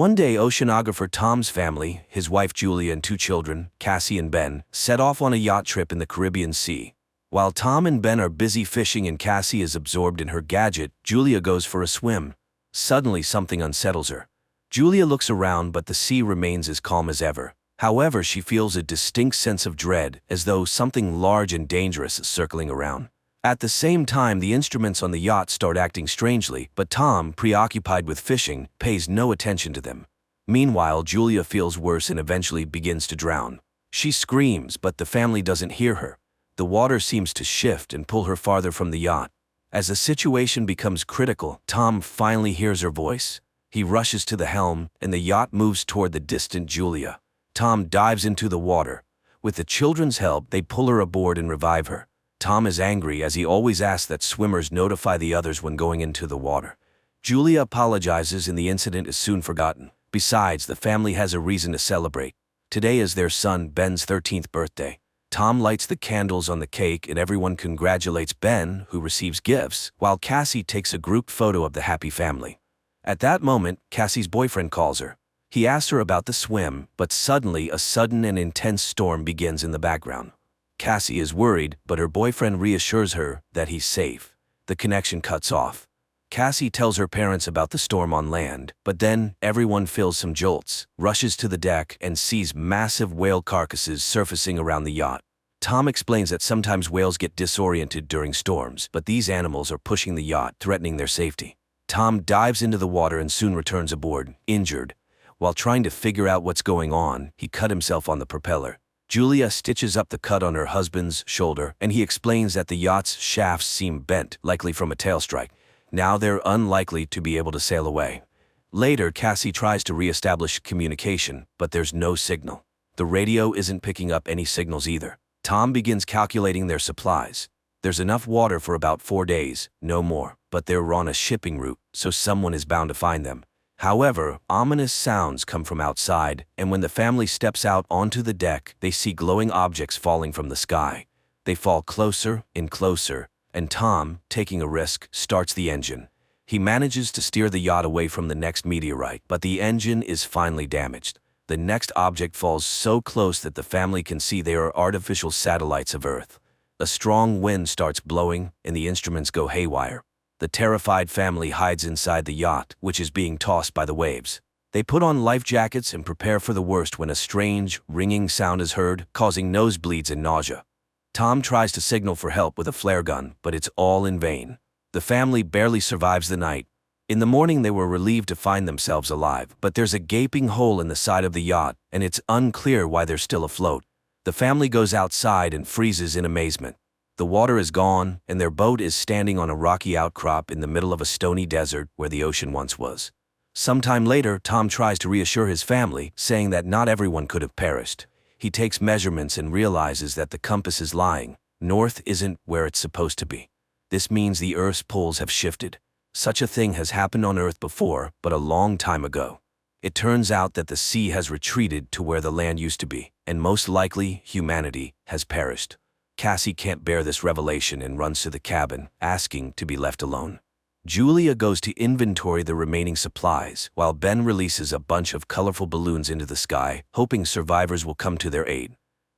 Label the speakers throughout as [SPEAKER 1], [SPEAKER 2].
[SPEAKER 1] One day, oceanographer Tom's family, his wife Julia and two children, Cassie and Ben, set off on a yacht trip in the Caribbean Sea. While Tom and Ben are busy fishing and Cassie is absorbed in her gadget, Julia goes for a swim. Suddenly, something unsettles her. Julia looks around, but the sea remains as calm as ever. However, she feels a distinct sense of dread, as though something large and dangerous is circling around. At the same time, the instruments on the yacht start acting strangely, but Tom, preoccupied with fishing, pays no attention to them. Meanwhile, Julia feels worse and eventually begins to drown. She screams, but the family doesn't hear her. The water seems to shift and pull her farther from the yacht. As the situation becomes critical, Tom finally hears her voice. He rushes to the helm, and the yacht moves toward the distant Julia. Tom dives into the water. With the children's help, they pull her aboard and revive her. Tom is angry, as he always asks that swimmers notify the others when going into the water. Julia apologizes and the incident is soon forgotten. Besides, the family has a reason to celebrate. Today is their son Ben's 13th birthday. Tom lights the candles on the cake and everyone congratulates Ben, who receives gifts, while Cassie takes a group photo of the happy family. At that moment, Cassie's boyfriend calls her. He asks her about the swim, but suddenly a sudden and intense storm begins in the background. Cassie is worried, but her boyfriend reassures her that he's safe. The connection cuts off. Cassie tells her parents about the storm on land, but then everyone feels some jolts, rushes to the deck, and sees massive whale carcasses surfacing around the yacht. Tom explains that sometimes whales get disoriented during storms, but these animals are pushing the yacht, threatening their safety. Tom dives into the water and soon returns aboard, injured. While trying to figure out what's going on, he cut himself on the propeller. Julia stitches up the cut on her husband's shoulder, and he explains that the yacht's shafts seem bent, likely from a tail strike. Now they're unlikely to be able to sail away. Later, Cassie tries to re-establish communication, but there's no signal. The radio isn't picking up any signals either. Tom begins calculating their supplies. There's enough water for about 4 days, no more, but they're on a shipping route, so someone is bound to find them. However, ominous sounds come from outside, and when the family steps out onto the deck, they see glowing objects falling from the sky. They fall closer and closer, and Tom, taking a risk, starts the engine. He manages to steer the yacht away from the next meteorite, but the engine is finally damaged. The next object falls so close that the family can see they are artificial satellites of Earth. A strong wind starts blowing, and the instruments go haywire. The terrified family hides inside the yacht, which is being tossed by the waves. They put on life jackets and prepare for the worst when a strange, ringing sound is heard, causing nosebleeds and nausea. Tom tries to signal for help with a flare gun, but it's all in vain. The family barely survives the night. In the morning, they were relieved to find themselves alive, but there's a gaping hole in the side of the yacht, and it's unclear why they're still afloat. The family goes outside and freezes in amazement. The water is gone, and their boat is standing on a rocky outcrop in the middle of a stony desert where the ocean once was. Sometime later, Tom tries to reassure his family, saying that not everyone could have perished. He takes measurements and realizes that the compass is lying. North isn't where it's supposed to be. This means the Earth's poles have shifted. Such a thing has happened on Earth before, but a long time ago. It turns out that the sea has retreated to where the land used to be, and most likely humanity has perished. Cassie can't bear this revelation and runs to the cabin, asking to be left alone. Julia goes to inventory the remaining supplies, while Ben releases a bunch of colorful balloons into the sky, hoping survivors will come to their aid.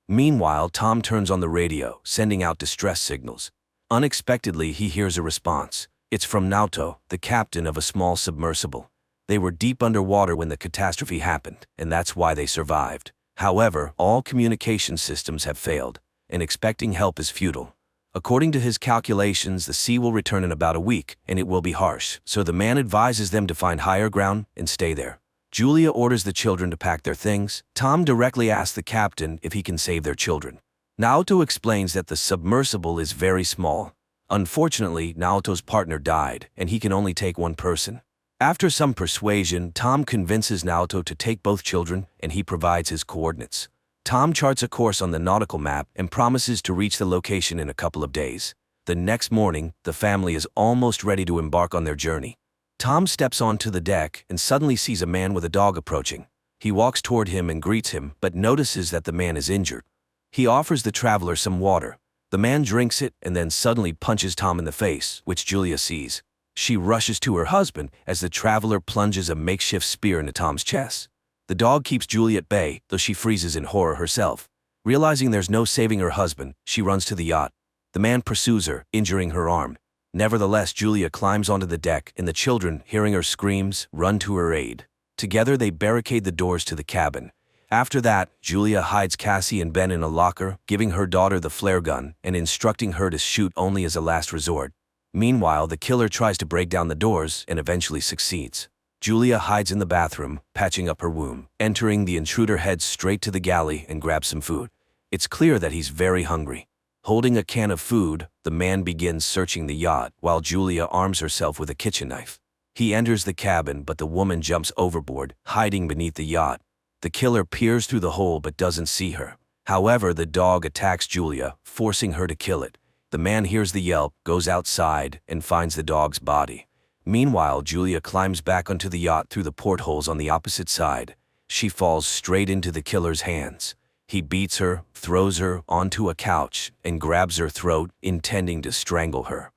[SPEAKER 1] Meanwhile, Tom turns on the radio, sending out distress signals. Unexpectedly, he hears a response. It's from Naoto, the captain of a small submersible. They were deep underwater when the catastrophe happened, and that's why they survived. However, all communication systems have failed, and expecting help is futile. According to his calculations, the sea will return in about a week, and it will be harsh, so the man advises them to find higher ground and stay there. Julia orders the children to pack their things. Tom directly asks the captain if he can save their children. Naoto explains that the submersible is very small. Unfortunately, Naoto's partner died, and he can only take one person. After some persuasion, Tom convinces Naoto to take both children, and he provides his coordinates. Tom charts a course on the nautical map and promises to reach the location in a couple of days. The next morning, the family is almost ready to embark on their journey. Tom steps onto the deck and suddenly sees a man with a dog approaching. He walks toward him and greets him, but notices that the man is injured. He offers the traveler some water. The man drinks it and then suddenly punches Tom in the face, which Julia sees. She rushes to her husband as the traveler plunges a makeshift spear into Tom's chest. The dog keeps Julie at bay, though she freezes in horror herself. Realizing there's no saving her husband, she runs to the yacht. The man pursues her, injuring her arm. Nevertheless, Julia climbs onto the deck, and the children, hearing her screams, run to her aid. Together, they barricade the doors to the cabin. After that, Julia hides Cassie and Ben in a locker, giving her daughter the flare gun and instructing her to shoot only as a last resort. Meanwhile, the killer tries to break down the doors and eventually succeeds. Julia hides in the bathroom, patching up her wound. Entering, the intruder heads straight to the galley and grabs some food. It's clear that he's very hungry. Holding a can of food, the man begins searching the yacht while Julia arms herself with a kitchen knife. He enters the cabin, but the woman jumps overboard, hiding beneath the yacht. The killer peers through the hole but doesn't see her. However, the dog attacks Julia, forcing her to kill it. The man hears the yelp, goes outside, and finds the dog's body. Meanwhile, Julia climbs back onto the yacht through the portholes on the opposite side. She falls straight into the killer's hands. He beats her, throws her onto a couch, and grabs her throat, intending to strangle her.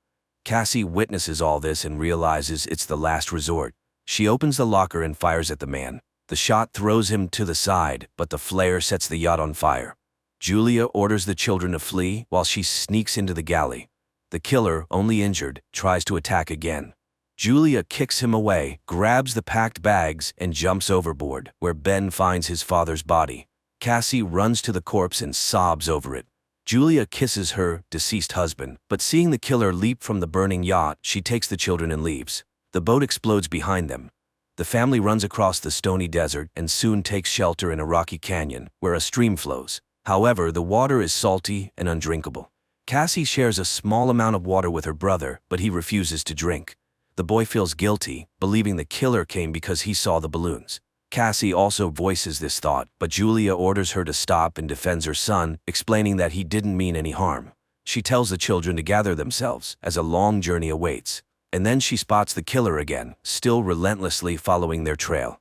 [SPEAKER 1] Cassie witnesses all this and realizes it's the last resort. She opens the locker and fires at the man. The shot throws him to the side, but the flare sets the yacht on fire. Julia orders the children to flee while she sneaks into the galley. The killer, only injured, tries to attack again. Julia kicks him away, grabs the packed bags, and jumps overboard, where Ben finds his father's body. Cassie runs to the corpse and sobs over it. Julia kisses her deceased husband, but seeing the killer leap from the burning yacht, she takes the children and leaves. The boat explodes behind them. The family runs across the stony desert and soon takes shelter in a rocky canyon, where a stream flows. However, the water is salty and undrinkable. Cassie shares a small amount of water with her brother, but he refuses to drink. The boy feels guilty, believing the killer came because he saw the balloons. Cassie also voices this thought, but Julia orders her to stop and defends her son, explaining that he didn't mean any harm. She tells the children to gather themselves, as a long journey awaits. And then she spots the killer again, still relentlessly following their trail.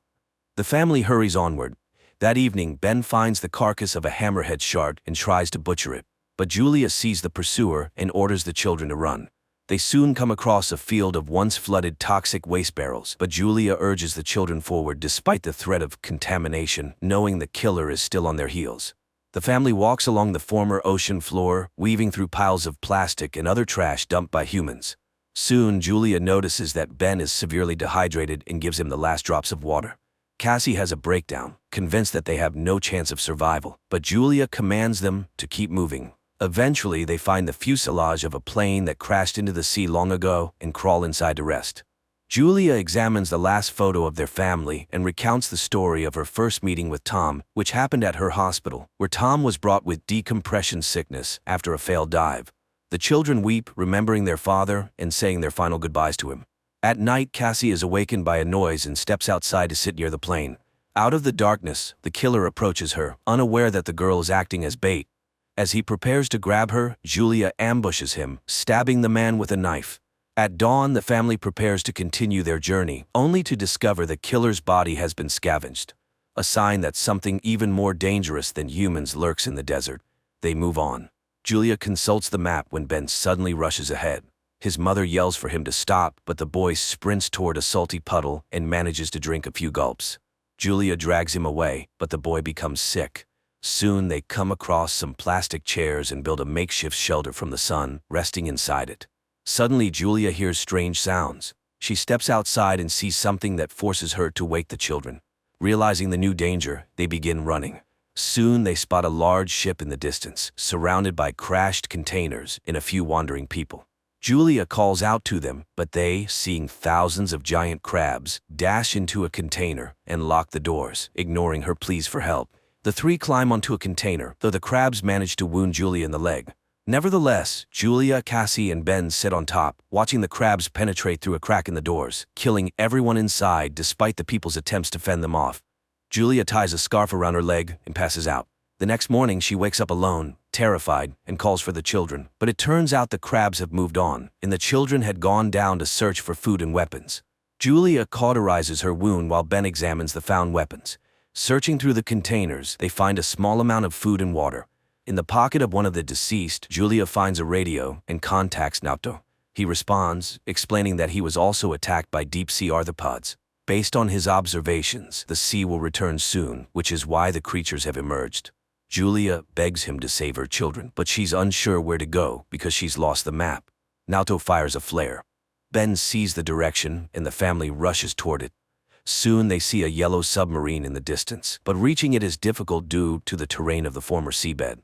[SPEAKER 1] The family hurries onward. That evening, Ben finds the carcass of a hammerhead shark and tries to butcher it. But Julia sees the pursuer and orders the children to run. They soon come across a field of once flooded toxic waste barrels, but Julia urges the children forward despite the threat of contamination, knowing the killer is still on their heels. The family walks along the former ocean floor, weaving through piles of plastic and other trash dumped by humans. Soon, Julia notices that Ben is severely dehydrated and gives him the last drops of water. Cassie has a breakdown, convinced that they have no chance of survival, but Julia commands them to keep moving. Eventually, they find the fuselage of a plane that crashed into the sea long ago and crawl inside to rest. Julia examines the last photo of their family and recounts the story of her first meeting with Tom, which happened at her hospital, where Tom was brought with decompression sickness after a failed dive. The children weep, remembering their father and saying their final goodbyes to him. At night, Cassie is awakened by a noise and steps outside to sit near the plane. Out of the darkness, the killer approaches her, unaware that the girl is acting as bait. As he prepares to grab her, Julia ambushes him, stabbing the man with a knife. At dawn, the family prepares to continue their journey, only to discover the killer's body has been scavenged. A sign that something even more dangerous than humans lurks in the desert. They move on. Julia consults the map when Ben suddenly rushes ahead. His mother yells for him to stop, but the boy sprints toward a salty puddle and manages to drink a few gulps. Julia drags him away, but the boy becomes sick. Soon they come across some plastic chairs and build a makeshift shelter from the sun, resting inside it. Suddenly, Julia hears strange sounds. She steps outside and sees something that forces her to wake the children. Realizing the new danger, they begin running. Soon they spot a large ship in the distance, surrounded by crashed containers and a few wandering people. Julia calls out to them, but they, seeing thousands of giant crabs, dash into a container and lock the doors, ignoring her pleas for help. The three climb onto a container, though the crabs manage to wound Julia in the leg. Nevertheless, Julia, Cassie, and Ben sit on top, watching the crabs penetrate through a crack in the doors, killing everyone inside despite the people's attempts to fend them off. Julia ties a scarf around her leg and passes out. The next morning, she wakes up alone, terrified, and calls for the children. But it turns out the crabs have moved on, and the children had gone down to search for food and weapons. Julia cauterizes her wound while Ben examines the found weapons. Searching through the containers, they find a small amount of food and water. In the pocket of one of the deceased, Julia finds a radio and contacts Naoto. He responds, explaining that he was also attacked by deep-sea arthropods. Based on his observations, the sea will return soon, which is why the creatures have emerged. Julia begs him to save her children, but she's unsure where to go because she's lost the map. Naoto fires a flare. Ben sees the direction, and the family rushes toward it. Soon they see a yellow submarine in the distance, but reaching it is difficult due to the terrain of the former seabed.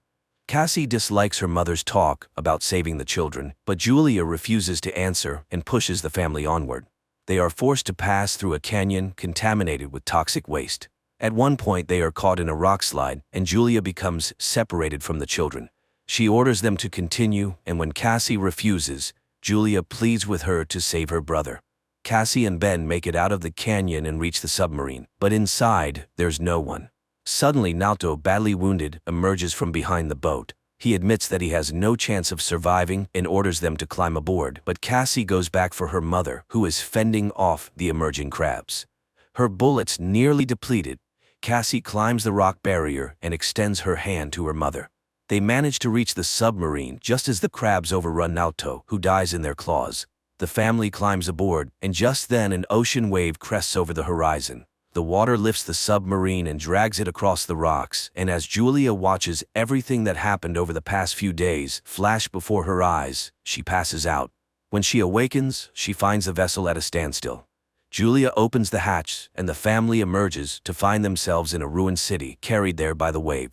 [SPEAKER 1] Cassie dislikes her mother's talk about saving the children, but Julia refuses to answer and pushes the family onward. They are forced to pass through a canyon contaminated with toxic waste. At one point they are caught in a rock slide, and Julia becomes separated from the children. She orders them to continue, and when Cassie refuses, Julia pleads with her to save her brother. Cassie and Ben make it out of the canyon and reach the submarine, but inside, there's no one. Suddenly, Naoto, badly wounded, emerges from behind the boat. He admits that he has no chance of surviving and orders them to climb aboard, but Cassie goes back for her mother, who is fending off the emerging crabs. Her bullets nearly depleted, Cassie climbs the rock barrier and extends her hand to her mother. They manage to reach the submarine just as the crabs overrun Naoto, who dies in their claws. The family climbs aboard, and just then an ocean wave crests over the horizon. The water lifts the submarine and drags it across the rocks, and as Julia watches everything that happened over the past few days flash before her eyes, she passes out. When she awakens, she finds the vessel at a standstill. Julia opens the hatch, and the family emerges to find themselves in a ruined city, carried there by the wave.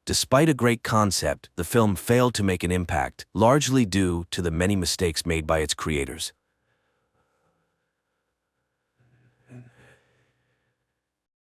[SPEAKER 1] Despite a great concept, the film failed to make an impact, largely due to the many mistakes made by its creators.